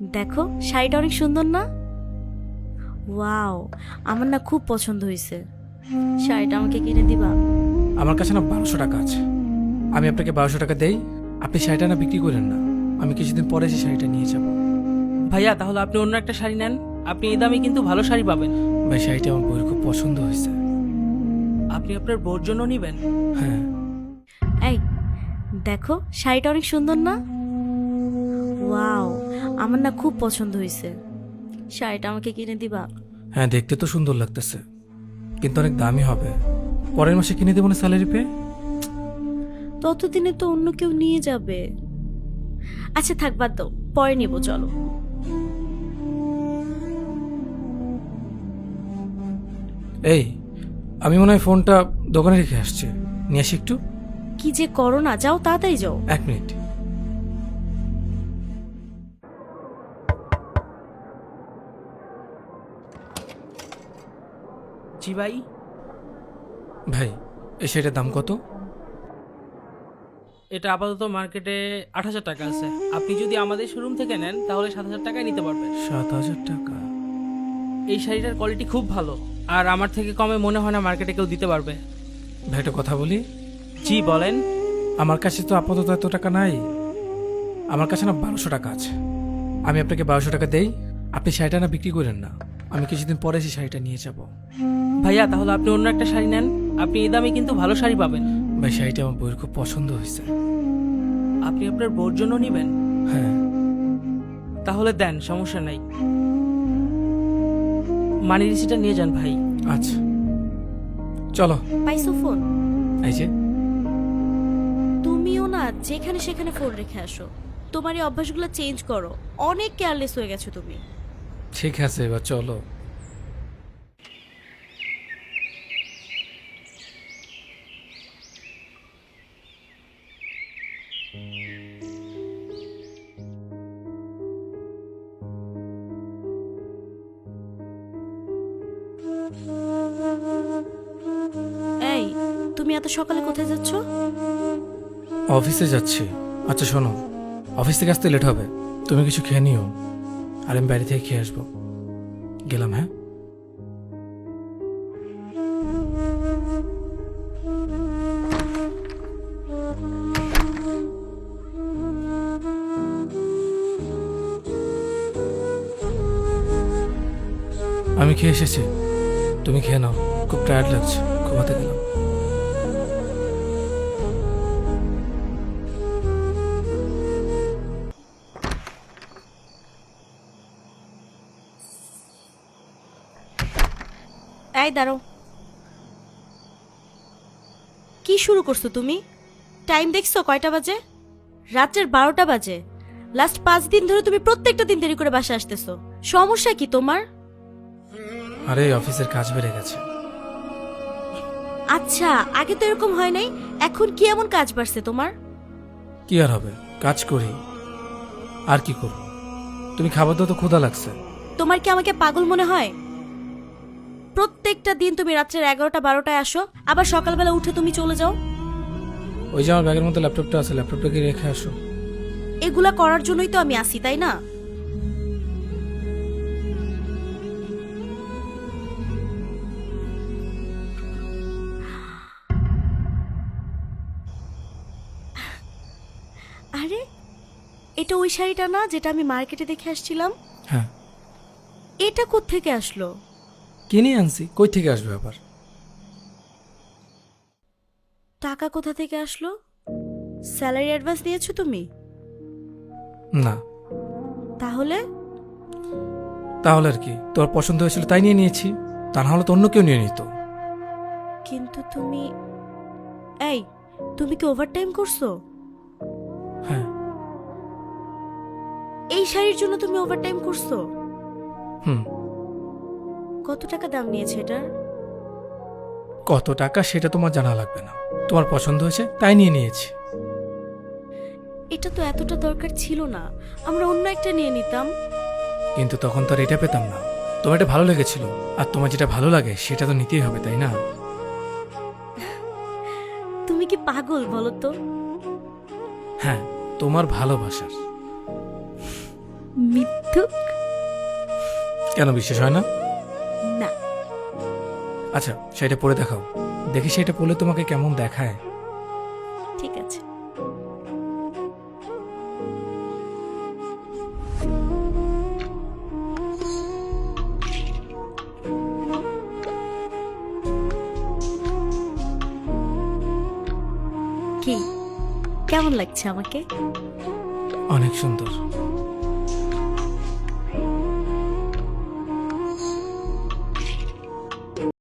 দেখো শাড়িটা অনেক সুন্দর না? ওয়াও, আমার না খুব পছন্দ হয়েছে। শাড়িটা আমাকে কিনে দিবা? আমার কাছে না 1200 টাকা আছে। আমি আপনাকে 1200 টাকা দেই, আপনি শাড়িটা না বিক্রি করেন না। আমি কিছুদিন পরে এসে শাড়িটা নিয়ে যাব। ভাইয়া তাহলে আপনি অন্য একটা শাড়ি নেন, আপনি এই দামে কিন্তু ভালো শাড়ি পাবেন। ভাই শাড়িটা আমার বউয়ের খুব পছন্দ হয়েছে। আপনি আপনার বোর জন্য নেবেন? হ্যাঁ। এই দেখো শাড়িটা অনেক সুন্দর না? ওয়াও, আমার না খুব পছন্দ হয়েছে। শাড়িটা আমাকে কিনে দিবা? হ্যাঁ, দেখতে তো সুন্দর লাগতেছে, কিন্তু অনেক দামি হবে। পরের মাসে কিনে দেবো না স্যালারি পেয়ে। ততদিনে তো অন্য কেউ নিয়ে যাবে। আচ্ছা থাক, বাদ দাও, পরে নেব, চলো। এই, আমি মনে হয় ফোনটা দোকানে রেখে আসছি, নিয়ে আসি একটু। কি যে করো না, যাও তাড়াতাড়ি যাও। 1 মিনিট। জি ভাই। ভাই, এই শাড়িটার দাম কত? এটা আপাতত মার্কেটে 8,000 টাকা আছে। আপনি যদি আমাদের শোরুম থেকে নেন তাহলে 7,000 টাকায় নিতে পারবেন। 7,000 টাকা? এই শাড়িটার কোয়ালিটি খুব ভালো, আর আমার থেকে কমে মনে হয় না মার্কেটে কেউ দিতে পারবে। ভাই একটা কথা বলি, জি বলেন। আমার কাছে তো আপাতত এত টাকা নাই। আমার কাছে না 1200 টাকা আছে। আমি আপনাকে 1200 টাকা দেই, আপনি শাড়িটা না বিক্রি করেন না। আমি কিছুদিন পরে এসে শাড়িটা নিয়ে যাব। ভাইয়া তাহলে আপনি অন্য একটা শাড়ি নেন, আপনি এই দামে কিন্তু ভালো শাড়ি পাবেন। ভাই শাড়িটা আমার বউয়ের খুব পছন্দ হয়েছে। আপনি আপনার বোর জন্য নেবেন? হ্যাঁ। তাহলে দেন, সমস্যা নাই। মানি রিসিটটা নিয়ে যান ভাই। আচ্ছা, চলো। পাইছো ফোন? এই যে। তুমিও না যেখানে সেখানে ফোন রেখে আসো। তোমার এই অভ্যাসগুলো চেঞ্জ করো, অনেক কেয়ারলেস হয়ে গেছো তুমি। ঠিক আছে, এবার চলো। এই, তুমি এত সকালে কোথায় যাচ্ছ? অফিসে যাচ্ছি। আচ্ছা শোনো, অফিস থেকে আসতে লেট হবে, তুমি কিছু খেয়ে নিও, আর আমি বাইরে থেকে খেয়ে আসবো। গেলাম, হ্যাঁ। আমি খেয়ে এসেছি, তুমি খেয়ে নাও। খুব টায়ার্ড লাগছে, ঘুমাতে গেলাম। এই দাঁড়াও, কি শুরু করছো তুমি? টাইম দেখছো কয়টা বাজে? রাত্রের 12টা বাজে। লাস্ট 5 দিন ধরে তুমি প্রত্যেকটা দিন দেরি করে বাসা আসতেছো। সমস্যা কি তোমার? আরে অফিসের কাজ বেড়ে গেছে। আচ্ছা, আগে তো এরকম হয় নাই, এখন কি এমন কাজ বাড়ছে তোমার? কি আর হবে, কাজ করি, আর কি করব। তুমি খাবার দাও তো, ক্ষুধা লাগছে। তোমার কি আমাকে পাগল মনে হয়? প্রত্যেকটা দিন তুমি রাত্রের 11টা 12টায় আসো, আবার সকালবেলা উঠে তুমি চলে যাও। ওই যে আমার ব্যাগের মধ্যে ল্যাপটপটা আছে, ল্যাপটপটাকে রেখে আসো। এগুলা করার জন্যই তো আমি আসি, তাই না? আরে, এটা ওই শাড়িটা না যেটা আমি মার্কেটে দেখে আসছিলাম? হ্যাঁ। এটা কোত্থেকে আসলো? কিনে আনছি, কই থেকে আসবে আবার? টাকা কোথা থেকে আসলো? স্যালারি অ্যাডভান্স দিয়েছো তুমি? না। তাহলে? তাহলে আর কি, তোর পছন্দ হয়েছিল তাই নিয়ে নিয়েছি, তা না হলে তো অন্য কেউ নিয়ে নিত। কিন্তু তুমি, এই, তুমি কি ওভারটাইম করছো? হ্যাঁ। এই শাড়ির জন্য তুমি ওভারটাইম করছো? হুম। কত টাকা দাম নিয়েছে এটার? কত টাকা সেটা তোমার জানা লাগবে না, তোমার পছন্দ হয়েছে তাই নিয়ে নিয়েছি। এটা তো এতটা দরকার ছিল না, আমরা অন্য একটা নিয়ে নিতাম। কিন্তু তখন তো আর এটা পেতাম না। তোমার এটা ভালো লেগেছিল, আর তোমার যেটা ভালো লাগে সেটা তো নিতেই হবে, তাই না? তুমি কি পাগল বলো তো? হ্যাঁ, তোমার ভালোবাসার। মিথ্যা ধুক। কেন বিশ্বাস হয় না? না, আচ্ছা শাড়িটা পরে দেখাও, দেখি শাড়িটা পরলে তোমাকে কেমন দেখায়। ঠিক আছে। কি, কেমন লাগছে আমাকে? অনেক সুন্দর।